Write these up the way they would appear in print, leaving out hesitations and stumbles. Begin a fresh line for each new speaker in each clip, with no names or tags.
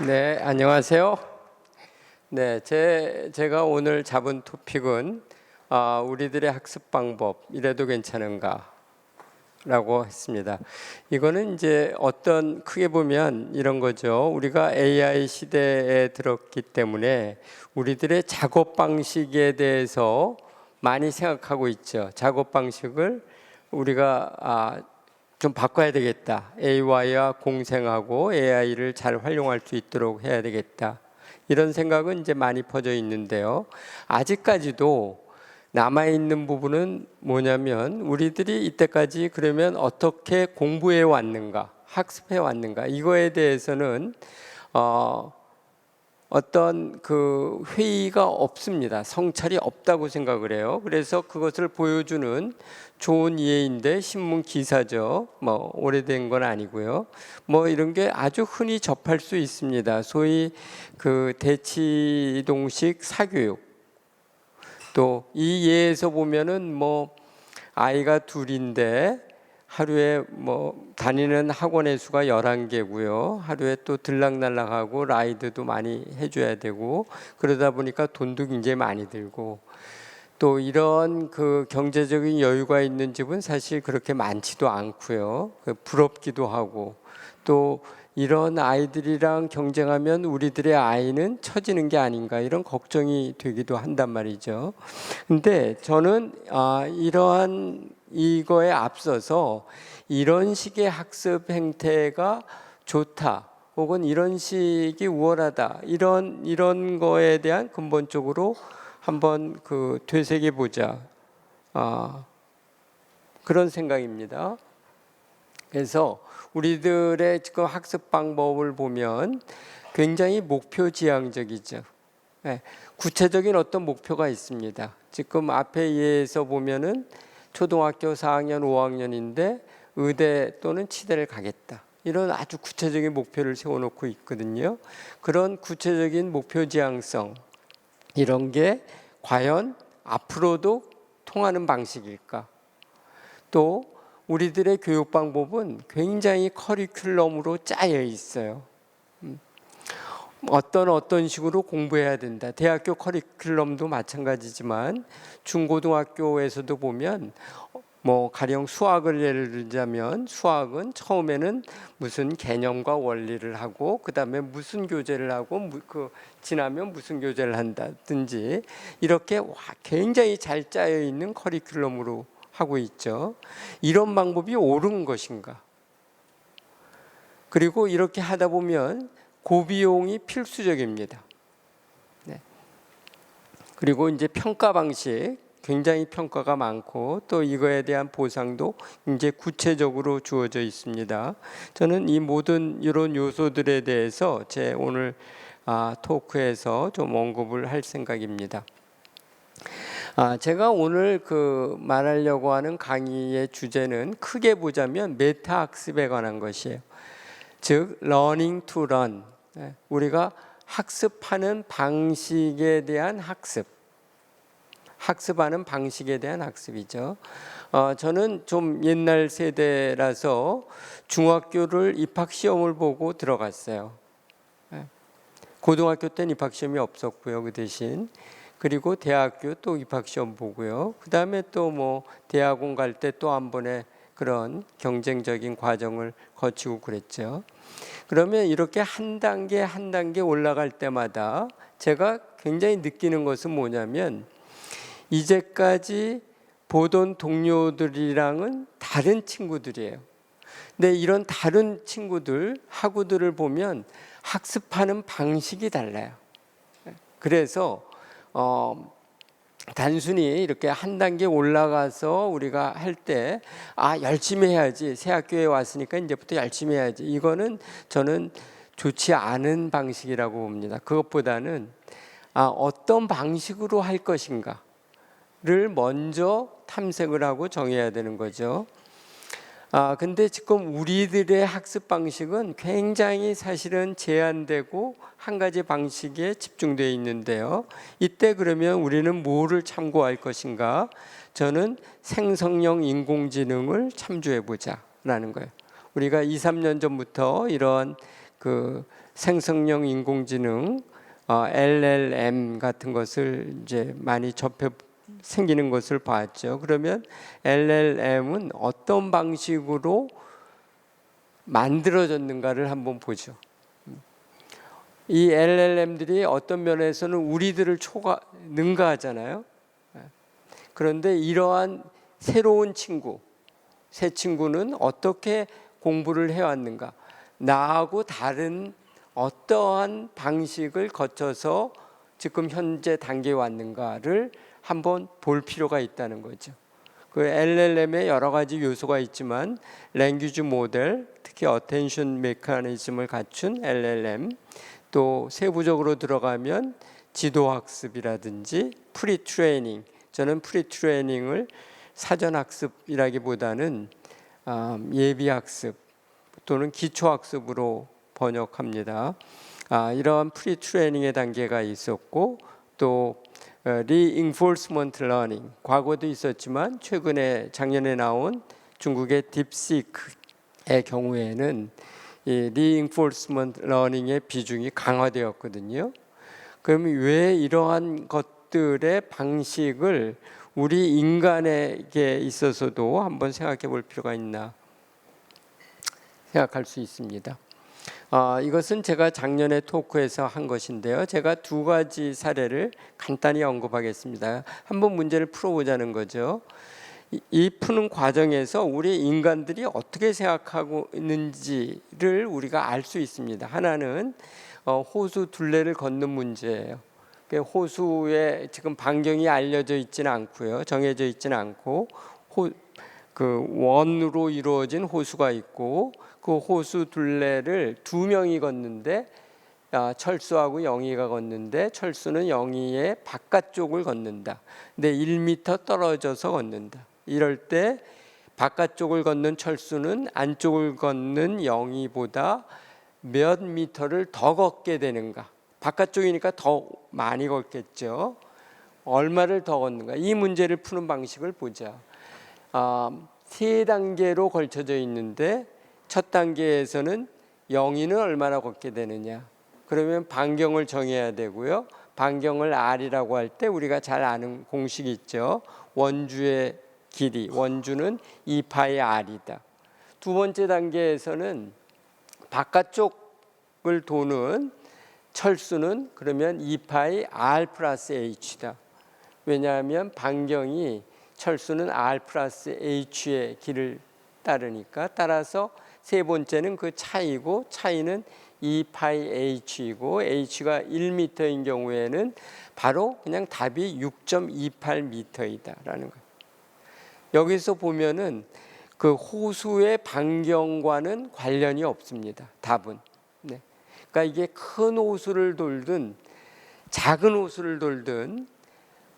네, 안녕하세요. 네, 제가 오늘 잡은 토픽은 우리들의 학습 방법 이래도 괜찮은가? 라고 했습니다. 이거는 이제 크게 보면 이런 거죠. 우리가 AI 시대에 들었기 때문에 우리들의 작업 방식에 대해서 많이 생각하고 있죠. 작업 방식을 우리가 좀 바꿔야 되겠다. AI와 공생하고 AI를 잘 활용할 수 있도록 해야 되겠다. 이런 생각은 이제 많이 퍼져 있는데요. 아직까지도 남아있는 부분은 뭐냐면 우리들이 이때까지 그러면 어떻게 공부해 왔는가, 학습해 왔는가, 이거에 대해서는 어떤 그 회의가 없습니다. 성찰이 없다고 생각을 해요. 그래서 그것을 보여주는 좋은 예인데 신문 기사죠. 오래된 건 아니고요. 이런 게 아주 흔히 접할 수 있습니다. 소위 그 대치동식 사교육. 또 이 예에서 보면은 아이가 둘인데 하루에 다니는 학원의 수가 11개고요. 하루에 또 들락날락하고 라이드도 많이 해줘야 되고 그러다 보니까 돈도 굉장히 많이 들고 또 이런 그 경제적인 여유가 있는 집은 사실 그렇게 많지도 않고요. 부럽기도 하고 또 이런 아이들이랑 경쟁하면 우리들의 아이는 처지는 게 아닌가 이런 걱정이 되기도 한단 말이죠. 근데 저는 이러한 이거에 앞서서 이런 식의 학습 행태가 좋다 혹은 이런 식이 우월하다 이런 거에 대한 근본적으로 한번 되새겨 보자 그런 생각입니다. 그래서 우리들의 지금 학습 방법을 보면 굉장히 목표 지향적이죠. 네, 구체적인 어떤 목표가 있습니다. 지금 앞에 예에서 보면은 초등학교 4학년, 5학년인데 의대 또는 치대를 가겠다. 이런 아주 구체적인 목표를 세워놓고 있거든요. 그런 구체적인 목표 지향성 이런 게 과연 앞으로도 통하는 방식일까? 또 우리들의 교육 방법은 굉장히 커리큘럼으로 짜여 있어요. 어떤 식으로 공부해야 된다. 대학교 커리큘럼도 마찬가지지만 중고등학교에서도 보면 가령 수학을 예를 들자면 수학은 처음에는 무슨 개념과 원리를 하고 그 다음에 무슨 교재를 하고 지나면 무슨 교재를 한다든지 이렇게 굉장히 잘 짜여 있는 커리큘럼으로 하고 있죠. 이런 방법이 옳은 것인가? 그리고 이렇게 하다 보면 고비용이 필수적입니다. 네. 그리고 이제 평가 방식, 굉장히 평가가 많고 또 이거에 대한 보상도 이제 구체적으로 주어져 있습니다. 저는 이 모든 이런 요소들에 대해서 제 오늘 토크에서 좀 언급을 할 생각입니다. 제가 오늘 말하려고 하는 강의의 주제는 크게 보자면 메타 학습에 관한 것이에요. 즉, learning to learn. 우리가 학습하는 방식에 대한 학습하는 방식에 대한 학습이죠. 저는 좀 옛날 세대라서 중학교를 입학시험을 보고 들어갔어요. 고등학교 때는 입학시험이 없었고요. 그 대신 그리고 대학교 또 입학시험 보고요. 그 다음에 또 대학원 갈 때 또 한 번에 그런 경쟁적인 과정을 거치고 그랬죠. 그러면 이렇게 한 단계 올라갈 때마다 제가 굉장히 느끼는 것은 뭐냐면 이제까지 보던 동료들이랑은 다른 친구들이에요. 근데 이런 다른 친구들, 학우들을 보면 학습하는 방식이 달라요. 그래서 단순히 이렇게 한 단계 올라가서 우리가 할 때 열심히 해야지, 새 학교에 왔으니까 이제부터 열심히 해야지, 이거는 저는 좋지 않은 방식이라고 봅니다. 그것보다는 어떤 방식으로 할 것인가를 먼저 탐색을 하고 정해야 되는 거죠. 근데 지금 우리들의 학습 방식은 굉장히 사실은 제한되고 한 가지 방식에 집중되어 있는데요. 이때 그러면 우리는 뭐를 참고할 것인가? 저는 생성형 인공지능을 참조해 보자라는 거예요. 우리가 2, 3년 전부터 이런 생성형 인공지능 LLM 같은 것을 이제 많이 생기는 것을 봤죠. 그러면 LLM은 어떤 방식으로 만들어졌는가를 한번 보죠. 이 LLM들이 어떤 면에서는 우리들을 능가하잖아요. 그런데 이러한 새로운 새 친구는 어떻게 공부를 해왔는가, 나하고 다른 어떠한 방식을 거쳐서 지금 현재 단계에 왔는가를 한번 볼 필요가 있다는 거죠. 그 LLM에 여러 가지 요소가 있지만 랭귀지 모델, 특히 어텐션 메커니즘을 갖춘 LLM, 또 세부적으로 들어가면 지도학습이라든지 프리트레이닝, 저는 프리트레이닝을 사전학습이라기보다는 예비학습 또는 기초학습으로 번역합니다. 이러한 프리트레이닝의 단계가 있었고, 또 reinforcement learning, 과거도 있었지만 최근에 작년에 나온 중국의 딥시크의 경우에는 이 reinforcement learning의 비중이 강화되었거든요. 그럼 왜 이러한 것들의 방식을 우리 인간에게 있어서도 한번 생각해 볼 필요가 있나 생각할 수 있습니다. 이것은 제가 작년에 토크에서 한 것인데요. 제가 두 가지 사례를 간단히 언급하겠습니다. 한번 문제를 풀어보자는 거죠. 이 푸는 과정에서 우리 인간들이 어떻게 생각하고 있는지를 우리가 알 수 있습니다. 하나는 호수 둘레를 걷는 문제예요. 호수에 지금 반경이 알려져 있지는 않고요, 정해져 있지는 않고 그 원으로 이루어진 호수가 있고, 그 호수 둘레를 두 명이 걷는데, 철수하고 영희가 걷는데 철수는 영희의 바깥쪽을 걷는다. 근데 1m 떨어져서 걷는다. 이럴 때 바깥쪽을 걷는 철수는 안쪽을 걷는 영희보다 몇 미터를 더 걷게 되는가? 바깥쪽이니까 더 많이 걷겠죠. 얼마를 더 걷는가? 이 문제를 푸는 방식을 보자. 세 단계로 걸쳐져 있는데 첫 단계에서는 영희는 얼마나 걷게 되느냐? 그러면 반경을 정해야 되고요. 반경을 R이라고 할 때 우리가 잘 아는 공식이 있죠. 원주의 길이, 원주는 2파이 R이다. 두 번째 단계에서는 바깥쪽을 도는 철수는 그러면 2파이 R 플러스 H다. 왜냐하면 반경이 철수는 R 플러스 H의 길을 따르니까. 따라서 세 번째는 그 차이고, 차이는 2파이 H이고, H가 1m인 경우에는 바로 그냥 답이 6.28m이다라는 거예요. 여기서 보면은 그 호수의 반경과는 관련이 없습니다. 답은. 네. 그러니까 이게 큰 호수를 돌든 작은 호수를 돌든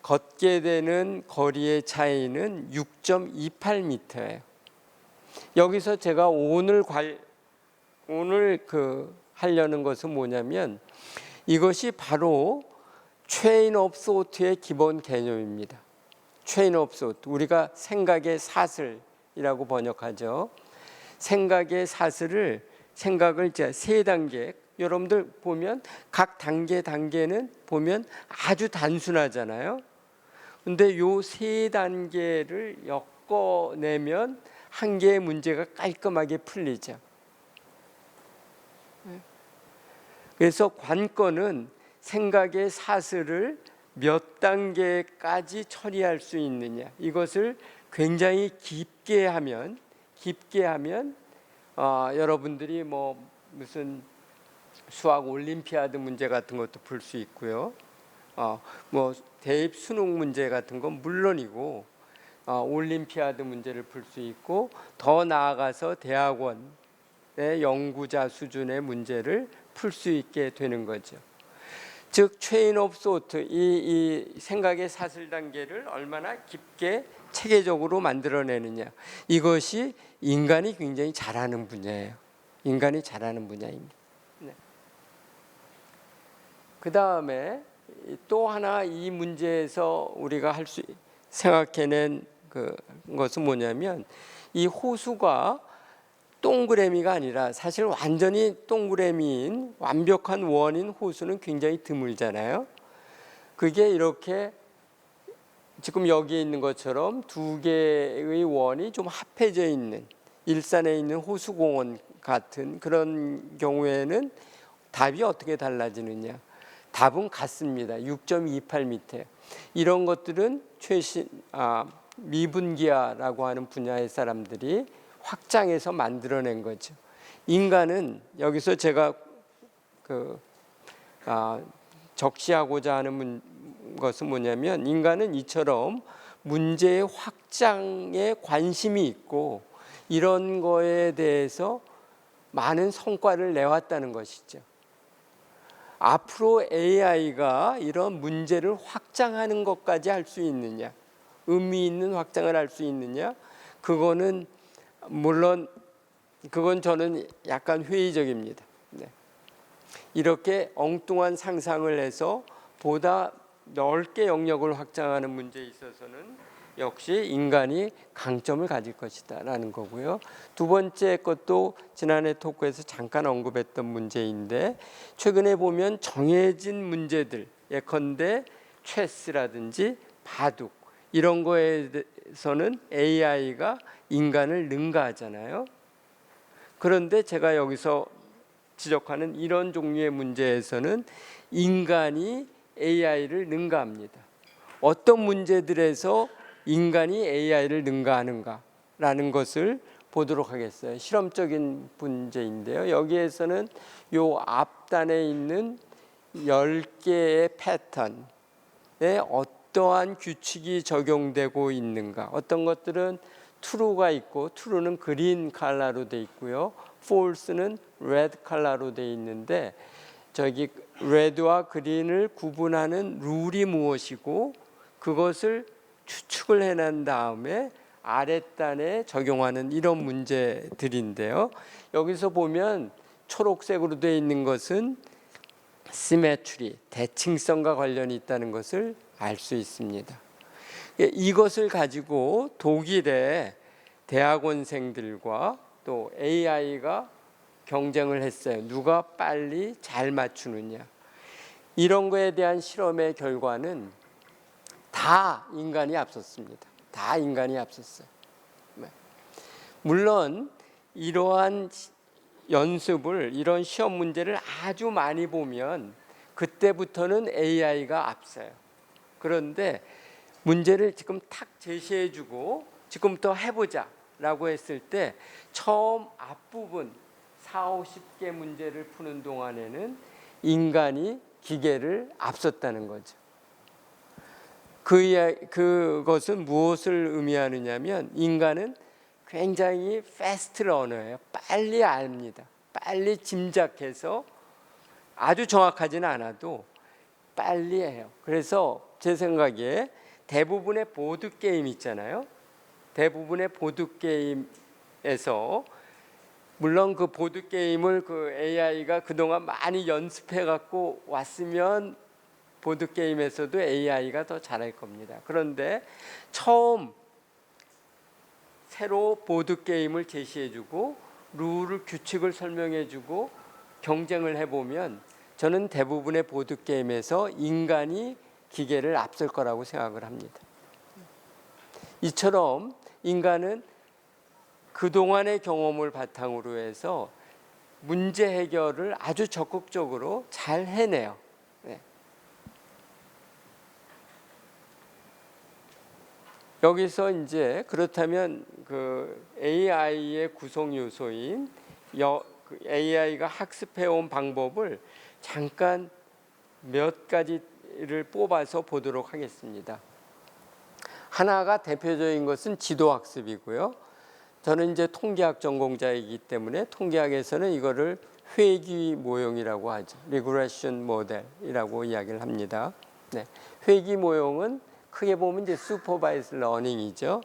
걷게 되는 거리의 차이는 6.28m예요. 여기서 제가 오늘 하려는 것은 뭐냐면, 이것이 바로 체인 오브 소트의 기본 개념입니다. 체인 오브 소트, 우리가 생각의 사슬이라고 번역하죠. 생각의 사슬을, 생각을 이제 세 단계, 여러분들 보면 각 단계는 보면 아주 단순하잖아요. 근데 요 세 단계를 엮어내면 한 개의 문제가 깔끔하게 풀리죠. 그래서 관건은 생각의 사슬을 몇 단계까지 처리할 수 있느냐, 이것을 굉장히 깊게 하면 여러분들이 뭐 무슨 수학 올림피아드 문제 같은 것도 풀 수 있고요. 뭐 대입 수능 문제 같은 건 물론이고, 올림피아드 문제를 풀 수 있고, 더 나아가서 대학원의 연구자 수준의 문제를 풀 수 있게 되는 거죠. 즉 체인 오브 소트, 이 생각의 사슬 단계를 얼마나 깊게 체계적으로 만들어내느냐, 이것이 인간이 굉장히 잘하는 분야예요. 인간이 잘하는 분야입니다. 네. 그 다음에 또 하나 이 문제에서 우리가 생각해낸 것은 뭐냐면, 이 호수가 동그라미가 아니라 사실 완전히 동그라미인 완벽한 원인 호수는 굉장히 드물잖아요. 그게 이렇게 지금 여기에 있는 것처럼 두 개의 원이 좀 합해져 있는 일산에 있는 호수공원 같은 그런 경우에는 답이 어떻게 달라지느냐? 답은 같습니다. 6.28m. 이런 것들은 미분기화라고 하는 분야의 사람들이 확장해서 만들어낸 거죠. 인간은 여기서 제가 적시하고자 하는 것은 뭐냐면, 인간은 이처럼 문제의 확장에 관심이 있고 이런 거에 대해서 많은 성과를 내왔다는 것이죠. 앞으로 AI가 이런 문제를 확장하는 것까지 할 수 있느냐, 의미 있는 확장을 할 수 있느냐, 그거는 물론 그건 저는 약간 회의적입니다. 네. 이렇게 엉뚱한 상상을 해서 보다 넓게 영역을 확장하는 문제에 있어서는 역시 인간이 강점을 가질 것이다 라는 거고요. 두 번째 것도 지난해 토크에서 잠깐 언급했던 문제인데, 최근에 보면 정해진 문제들, 예컨대 체스라든지 바둑 이런 거에 대해서는 AI가 인간을 능가하잖아요. 그런데 제가 여기서 지적하는 이런 종류의 문제에서는 인간이 AI를 능가합니다. 어떤 문제들에서 인간이 AI를 능가하는가라는 것을 보도록 하겠어요. 실험적인 문제인데요. 여기에서는 요 앞단에 있는 10개의 패턴에 어떠한 규칙이 적용되고 있는가. 어떤 것들은 true가 있고, true는 그린 컬러로 돼 있고요. false는 red 컬러로 돼 있는데, 저기 red와 green을 구분하는 룰이 무엇이고 그것을 추측을 해낸 다음에 아랫단에 적용하는 이런 문제들인데요. 여기서 보면 초록색으로 되어 있는 것은 시메트리, 대칭성과 관련이 있다는 것을 알 수 있습니다. 이것을 가지고 독일의 대학원생들과 또 AI가 경쟁을 했어요. 누가 빨리 잘 맞추느냐. 이런 거에 대한 실험의 결과는 다 인간이 앞섰습니다. 다 인간이 앞섰어요. 물론 이러한 연습을, 이런 시험 문제를 아주 많이 보면 그때부터는 AI가 앞서요. 그런데 문제를 지금 탁 제시해주고 지금부터 해보자 라고 했을 때 처음 앞부분 40-50개 문제를 푸는 동안에는 인간이 기계를 앞섰다는 거죠. 그것은 무엇을 의미하느냐면, 인간은 굉장히 패스트 러너예요. 빨리 압니다. 빨리 짐작해서 아주 정확하지는 않아도 빨리 해요. 그래서 제 생각에 대부분의 보드게임 있잖아요. 대부분의 보드게임에서 물론 그 보드게임을 그 AI가 그동안 많이 연습해 갖고 왔으면 보드게임에서도 AI가 더 잘할 겁니다. 그런데 처음 새로 보드게임을 제시해주고 룰을, 규칙을 설명해주고 경쟁을 해보면 저는 대부분의 보드게임에서 인간이 기계를 앞설 거라고 생각을 합니다. 이처럼 인간은 그동안의 경험을 바탕으로 해서 문제 해결을 아주 적극적으로 잘 해내요. 네. 여기서 이제 그렇다면 그 AI의 구성 요소인 AI가 학습해온 방법을 잠깐 몇 가지를 뽑아서 보도록 하겠습니다. 하나가 대표적인 것은 지도학습이고요. 저는 이제 통계학 전공자이기 때문에 통계학에서는 이거를 회귀 모형이라고 하죠. 리그레션 모델이라고 이야기를 합니다. 네. 회귀 모형은 크게 보면 이제 슈퍼바이즈 러닝이죠.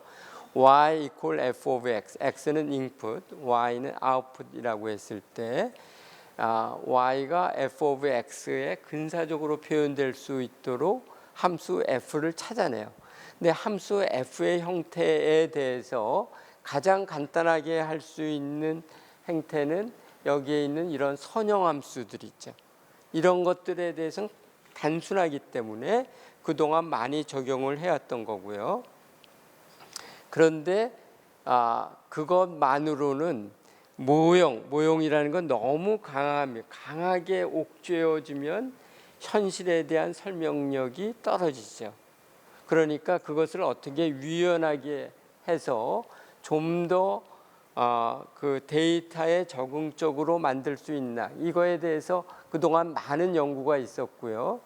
y equal f of x, x는 input, y는 output이라고 했을 때 y가 f of x에 근사적으로 표현될 수 있도록 함수 f를 찾아내요. 근데 함수 f의 형태에 대해서 가장 간단하게 할 수 있는 행태는 여기에 있는 이런 선형함수들 있죠. 이런 것들에 대해서는 단순하기 때문에 그동안 많이 적용을 해왔던 거고요. 그런데 그것만으로는 모형이라는 건 너무 강하게 옥죄어지면 현실에 대한 설명력이 떨어지죠. 그러니까 그것을 어떻게 유연하게 해서 좀 더 그 데이터에 적응적으로 만들 수 있나, 이거에 대해서 그동안 많은 연구가 있었고요.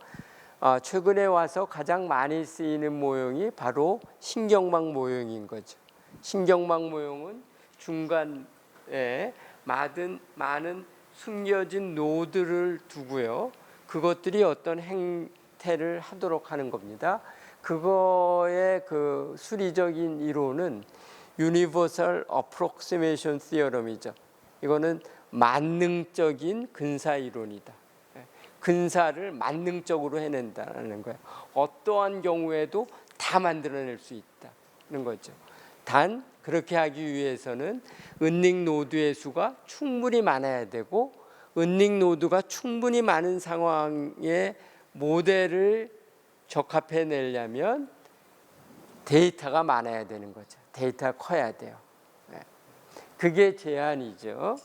최근에 와서 가장 많이 쓰이는 모형이 바로 신경망 모형인 거죠. 신경망 모형은 중간에 많은 숨겨진 노드를 두고요. 그것들이 어떤 행태를 하도록 하는 겁니다. 그거의 그 수리적인 이론은 Universal Approximation Theorem이죠. 이거는 만능적인 근사 이론이다. 근사를 만능적으로 해낸다는 거예요. 어떠한 경우에도 다 만들어낼 수 있다는 거죠. 단 그렇게 하기 위해서는 은닉 노드의 수가 충분히 많아야 되고, 은닉 노드가 충분히 많은 상황에 모델을 적합해내려면 데이터가 많아야 되는 거죠. 데이터가 커야 돼요. 그게 제한이죠.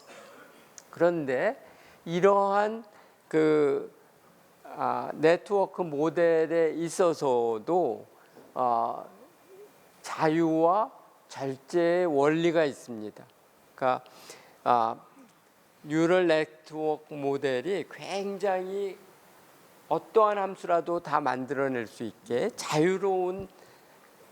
그런데 이러한 그 네트워크 모델에 있어서도 자유와 절제의 원리가 있습니다. 그러니까 뉴럴 네트워크 모델이 굉장히 어떠한 함수라도 다 만들어낼 수 있게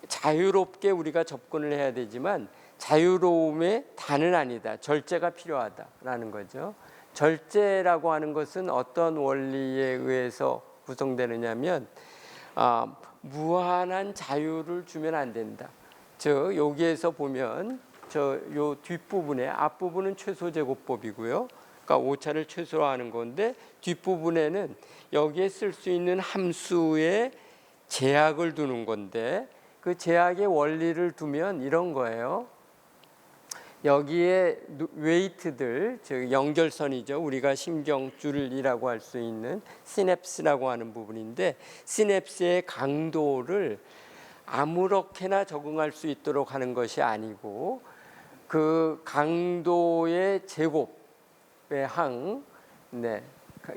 자유롭게 우리가 접근을 해야 되지만, 자유로움의 다는 아니다. 절제가 필요하다라는 거죠. 절제라고 하는 것은 어떤 원리에 의해서 구성되느냐면 무한한 자유를 주면 안 된다. 즉 여기에서 보면 요 뒷부분에, 앞부분은 최소 제곱법이고요. 그러니까 오차를 최소화하는 건데, 뒷부분에는 여기에 쓸 수 있는 함수에 제약을 두는 건데, 그 제약의 원리를 두면 이런 거예요. 여기에 웨이트들, 즉 연결선이죠. 우리가 신경줄이라고 할 수 있는 시냅스라고 하는 부분인데, 시냅스의 강도를 아무렇게나 적응할 수 있도록 하는 것이 아니고, 그 강도의 제곱의 항,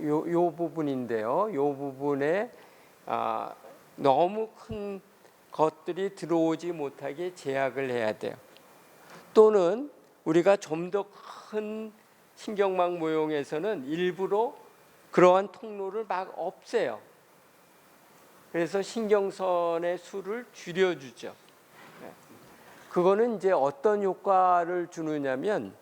요 부분인데요. 요 부분에 너무 큰 것들이 들어오지 못하게 제약을 해야 돼요. 또는 우리가 좀 더 큰 신경망 모형에서는 일부러 그러한 통로를 막 없애요. 그래서 신경선의 수를 줄여주죠. 그거는 이제 어떤 효과를 주느냐면,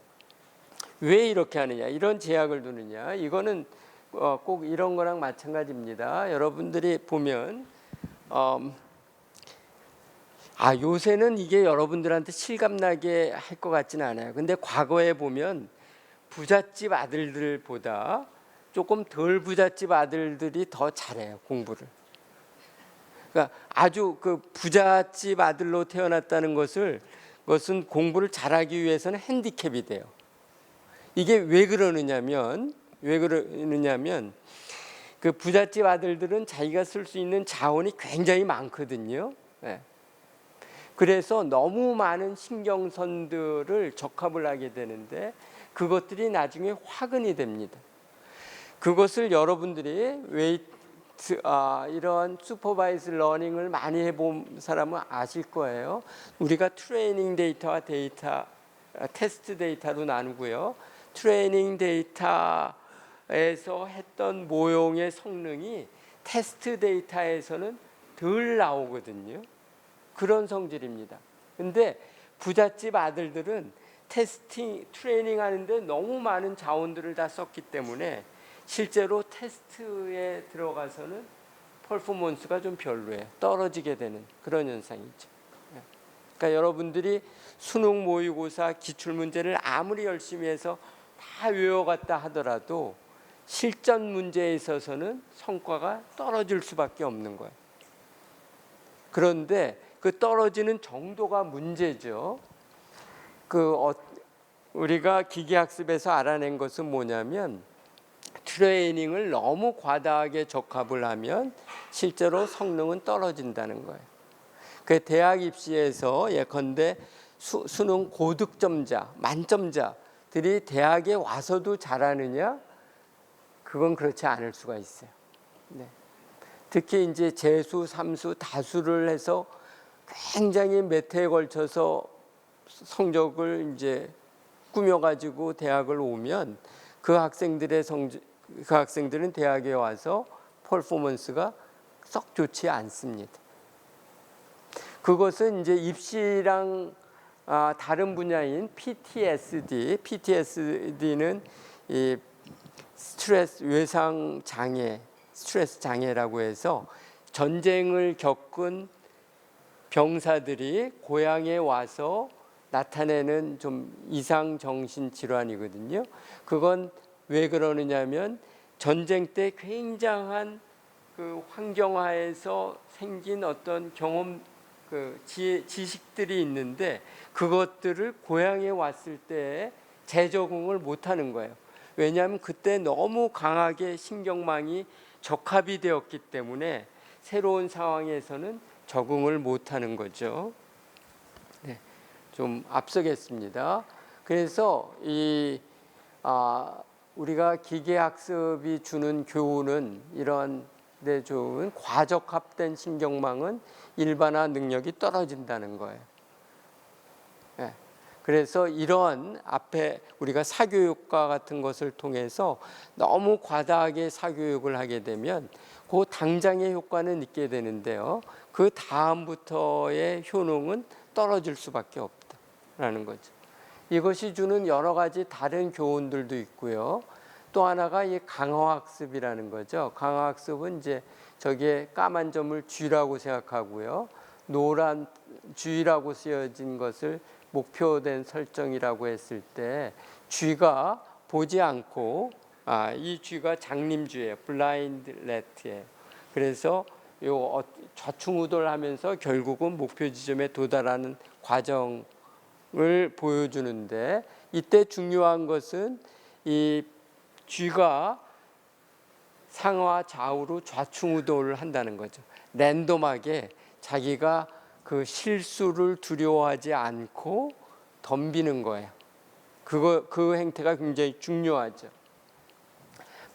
왜 이렇게 하느냐, 이런 제약을 두느냐, 이거는 꼭 이런 거랑 마찬가지입니다. 여러분들이 보면 요새는 이게 여러분들한테 실감나게 할 것 같지는 않아요. 근데 과거에 보면 부잣집 아들들보다 조금 덜 부잣집 아들들이 더 잘해요, 공부를. 그러니까 아주 그 부잣집 아들로 태어났다는 것은 공부를 잘하기 위해서는 핸디캡이 돼요. 이게 왜 그러느냐면 그 부잣집 아들들은 자기가 쓸 수 있는 자원이 굉장히 많거든요. 그래서 너무 많은 신경선들을 적합을 하게 되는데, 그것들이 나중에 화근이 됩니다. 그것을 여러분들이 이런 슈퍼바이즈 러닝을 많이 해본 사람은 아실 거예요. 우리가 트레이닝 데이터와 테스트 데이터로 나누고요. 트레이닝 데이터에서 했던 모형의 성능이 테스트 데이터에서는 덜 나오거든요. 그런 성질입니다. 근데 부잣집 아들들은 트레이닝 하는데 너무 많은 자원들을 다 썼기 때문에 실제로 테스트에 들어가서는 퍼포먼스가 좀 별로예요. 떨어지게 되는 그런 현상이죠. 그러니까 여러분들이 수능 모의고사 기출문제를 아무리 열심히 해서 다 외워갔다 하더라도 실전 문제에 있어서는 성과가 떨어질 수밖에 없는 거예요. 그런데 그 떨어지는 정도가 문제죠. 우리가 기계학습에서 알아낸 것은 뭐냐면 트레이닝을 너무 과다하게 적합을 하면 실제로 성능은 떨어진다는 거예요. 그 대학 입시에서 예컨대 수능 고득점자, 만점자들이 대학에 와서도 잘하느냐? 그건 그렇지 않을 수가 있어요. 네. 특히 이제 재수, 삼수, 다수를 해서 굉장히 몇 해에 걸쳐서 성적을 이제 꾸며가지고 대학을 오면 그 학생들은 대학에 와서 퍼포먼스가 썩 좋지 않습니다. 그것은 이제 입시랑 다른 분야인 PTSD는 이 스트레스 외상 장애, 스트레스 장애라고 해서 전쟁을 겪은 병사들이 고향에 와서 나타내는 좀 이상 정신 질환이거든요. 그건 왜 그러느냐면 전쟁 때 굉장한 그 환경하에서 생긴 어떤 경험, 그 지식들이 있는데 그것들을 고향에 왔을 때 재적응을 못하는 거예요. 왜냐하면 그때 너무 강하게 신경망이 적합이 되었기 때문에 새로운 상황에서는 적응을 못하는 거죠. 네, 좀 앞서겠습니다. 그래서 우리가 기계학습이 주는 교훈은 이런 데 좋은 과적합된 신경망은 일반화 능력이 떨어진다는 거예요. 네. 그래서 이런 앞에 우리가 사교육과 같은 것을 통해서 너무 과다하게 사교육을 하게 되면 그 당장의 효과는 있게 되는데요. 그 다음부터의 효능은 떨어질 수밖에 없다라는 거죠. 이것이 주는 여러 가지 다른 교훈들도 있고요. 또 하나가 이 강화학습이라는 거죠. 강화학습은 이제 저기에 까만 점을 쥐라고 생각하고요. 노란 쥐라고 쓰여진 것을 목표된 설정이라고 했을 때 쥐가 보지 않고 이 쥐가 장님쥐예요. 블라인드 래트예요. 그래서 요 좌충우돌하면서 결국은 목표 지점에 도달하는 과정을 보여주는데 이때 중요한 것은 이 쥐가 상하 좌우로 좌충우돌을 한다는 거죠. 랜덤하게 자기가 그 실수를 두려워하지 않고 덤비는 거예요. 그 행태가 굉장히 중요하죠.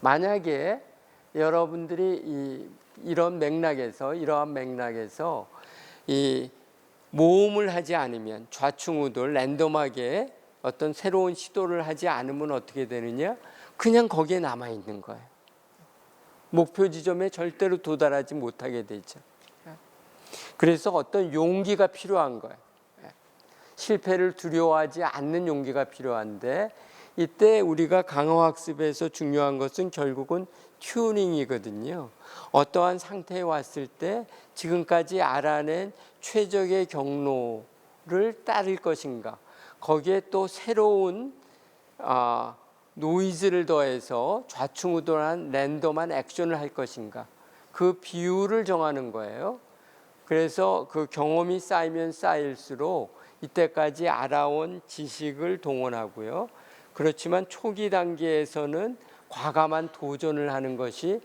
만약에 여러분들이 이러한 맥락에서 이 모험을 하지 않으면 좌충우돌 랜덤하게 어떤 새로운 시도를 하지 않으면 어떻게 되느냐? 그냥 거기에 남아 있는 거예요. 목표 지점에 절대로 도달하지 못하게 되죠. 그래서 어떤 용기가 필요한 거예요. 실패를 두려워하지 않는 용기가 필요한데 이때 우리가 강화학습에서 중요한 것은 결국은 튜닝이거든요. 어떠한 상태에 왔을 때 지금까지 알아낸 최적의 경로를 따를 것인가, 거기에 또 새로운 노이즈를 더해서 좌충우돌한 랜덤한 액션을 할 것인가, 그 비율을 정하는 거예요. 그래서 그 경험이 쌓이면 쌓일수록 이때까지 알아온 지식을 동원하고요. 그렇지만 초기 단계에서는 과감한 도전을 하는 것이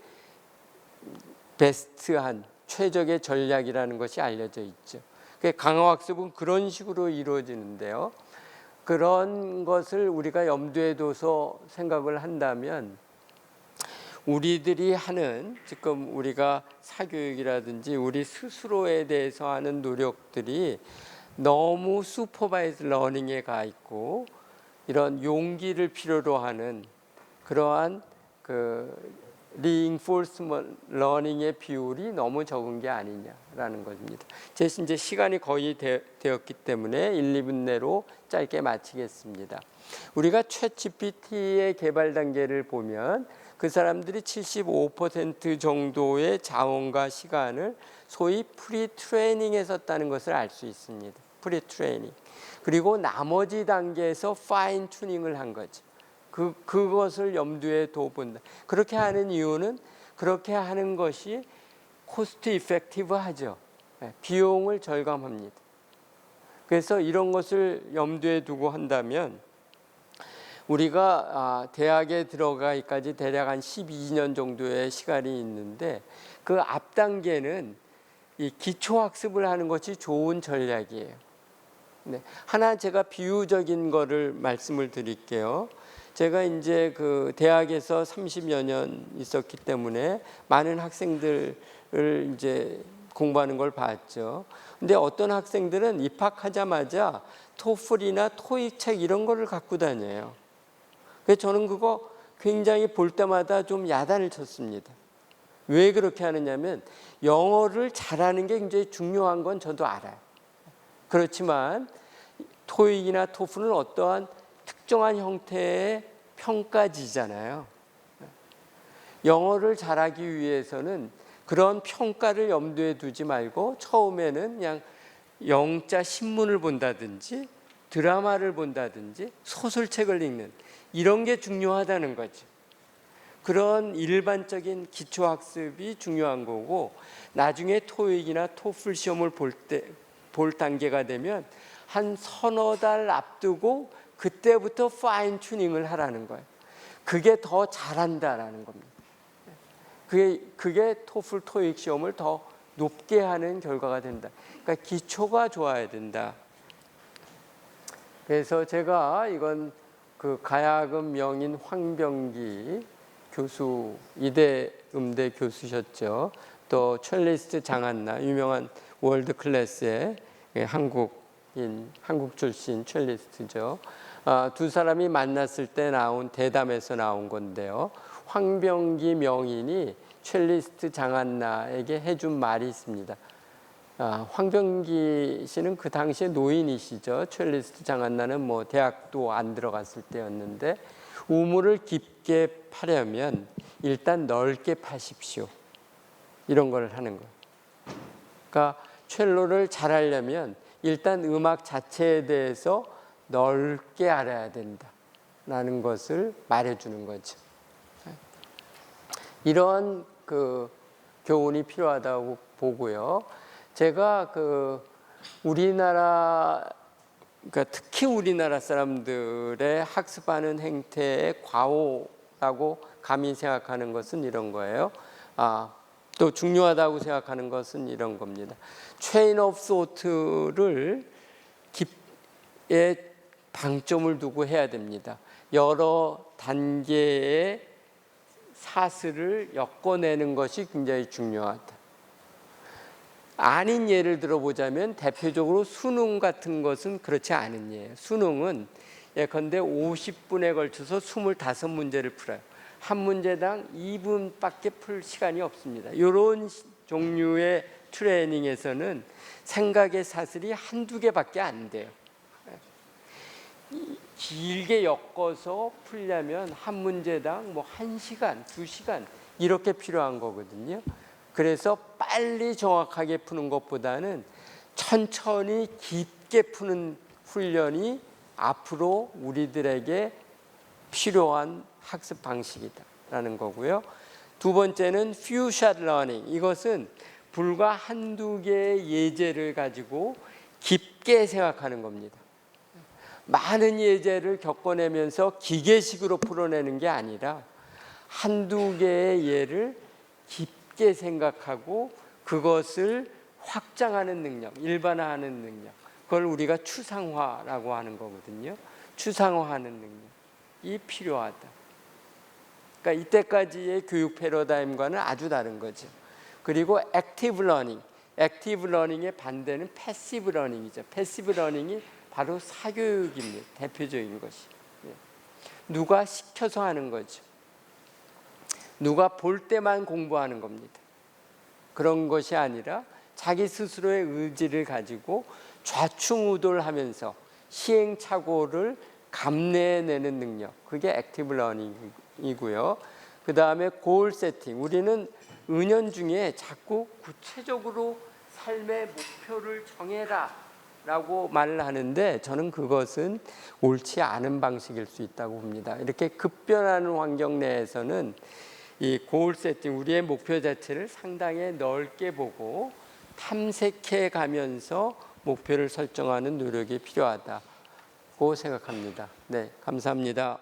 베스트한 최적의 전략이라는 것이 알려져 있죠. 강화학습은 그런 식으로 이루어지는데요. 그런 것을 우리가 염두에 둬서 생각을 한다면 우리들이 하는, 지금 우리가 사교육이라든지 우리 스스로에 대해서 하는 노력들이 너무 슈퍼바이즈 러닝에 가 있고 이런 용기를 필요로 하는 그러한 리인포스먼트 러닝의 비율이 너무 적은 게 아니냐라는 것입니다. 제 이제 시간이 거의 되었기 때문에 1, 2분 내로 짧게 마치겠습니다. 우리가 챗GPT의 개발 단계를 보면 그 사람들이 75% 정도의 자원과 시간을 소위 프리트레이닝에 썼다는 것을 알 수 있습니다. 프리트레이닝. 그리고 나머지 단계에서 파인 튜닝을 한 거죠. 그것을 염두에 둬본다. 그렇게 하는 이유는 그렇게 하는 것이 코스트 이펙티브하죠. 비용을 절감합니다. 그래서 이런 것을 염두에 두고 한다면 우리가 대학에 들어가기까지 대략 한 12년 정도의 시간이 있는데 그 앞 단계는 이 기초학습을 하는 것이 좋은 전략이에요. 네. 하나 제가 비유적인 거를 말씀을 드릴게요. 제가 이제 그 대학에서 30여 년 있었기 때문에 많은 학생들을 이제 공부하는 걸 봤죠. 근데 어떤 학생들은 입학하자마자 토플이나 토익 책 이런 거를 갖고 다녀요. 그래서 저는 그거 굉장히 볼 때마다 좀 야단을 쳤습니다. 왜 그렇게 하느냐면 영어를 잘하는 게 굉장히 중요한 건 저도 알아요. 그렇지만 토익이나 토플은 어떠한 특정한 형태의 평가지잖아요. 영어를 잘하기 위해서는 그런 평가를 염두에 두지 말고 처음에는 그냥 영자 신문을 본다든지 드라마를 본다든지 소설책을 읽는 이런 게 중요하다는 거죠. 그런 일반적인 기초학습이 중요한 거고 나중에 토익이나 토플 시험을 볼 단계가 되면 한 서너 달 앞두고 그때부터 파인 튜닝을 하라는 거예요. 그게 더 잘한다라는 겁니다. 그게 토플 토익 시험을 더 높게 하는 결과가 된다. 그러니까 기초가 좋아야 된다. 그래서 제가 이건 그 가야금 명인 황병기 교수, 이대 음대 교수셨죠. 또 첼리스트 장한나, 유명한 월드 클래스의 한국 출신 첼리스트죠. 두 사람이 만났을 때 나온 대담에서 나온 건데요. 황병기 명인이 첼리스트 장한나에게 해준 말이 있습니다. 황병기 씨는 그 당시에 노인이시죠. 첼리스트 장한나는 뭐 대학도 안 들어갔을 때였는데 우물을 깊게 파려면 일단 넓게 파십시오. 이런 걸 하는 거예요. 그러니까 첼로를 잘하려면 일단 음악 자체에 대해서 넓게 알아야 된다라는 것을 말해주는 거죠. 이런 그 교훈이 필요하다고 보고요. 제가 그 우리나라, 그러니까 특히 우리나라 사람들의 학습하는 행태의 과오라고 감히 생각하는 것은 이런 거예요. 또 중요하다고 생각하는 것은 이런 겁니다. 체인 오브 소트를 깊게 방점을 두고 해야 됩니다. 여러 단계의 사슬을 엮어내는 것이 굉장히 중요하다. 아닌 예를 들어보자면 대표적으로 수능 같은 것은 그렇지 않은 예예요. 수능은 예컨대 50분에 걸쳐서 25문제를 풀어요. 한 문제당 2분밖에 풀 시간이 없습니다. 이런 종류의 트레이닝에서는 생각의 사슬이 한두 개밖에 안 돼요. 길게 엮어서 풀려면 한 문제당 뭐 1시간, 2시간 이렇게 필요한 거거든요. 그래서 빨리 정확하게 푸는 것보다는 천천히 깊게 푸는 훈련이 앞으로 우리들에게 필요한 학습 방식이다라는 거고요. 두 번째는 few shot learning. 이것은 불과 한두 개의 예제를 가지고 깊게 생각하는 겁니다. 많은 예제를 겪어내면서 기계식으로 풀어내는 게 아니라 한두 개의 예를 깊게 생각하고 그것을 확장하는 능력, 일반화하는 능력, 그걸 우리가 추상화라고 하는 거거든요. 추상화하는 능력이 필요하다. 그러니까 이때까지의 교육 패러다임과는 아주 다른 거죠. 그리고 액티브 러닝, 액티브 러닝의 반대는 패시브 러닝이죠. 패시브 러닝이 바로 사교육입니다. 대표적인 것이. 누가 시켜서 하는 거죠. 누가 볼 때만 공부하는 겁니다. 그런 것이 아니라 자기 스스로의 의지를 가지고 좌충우돌하면서 시행착오를 감내해내는 능력, 그게 액티브 러닝이고요. 그 다음에 고을 세팅, 우리는 은연중에 자꾸 구체적으로 삶의 목표를 정해라 라고 말을 하는데 저는 그것은 옳지 않은 방식일 수 있다고 봅니다. 이렇게 급변하는 환경 내에서는 이 고을 세팅, 우리의 목표 자체를 상당히 넓게 보고 탐색해 가면서 목표를 설정하는 노력이 필요하다고 생각합니다. 네, 감사합니다.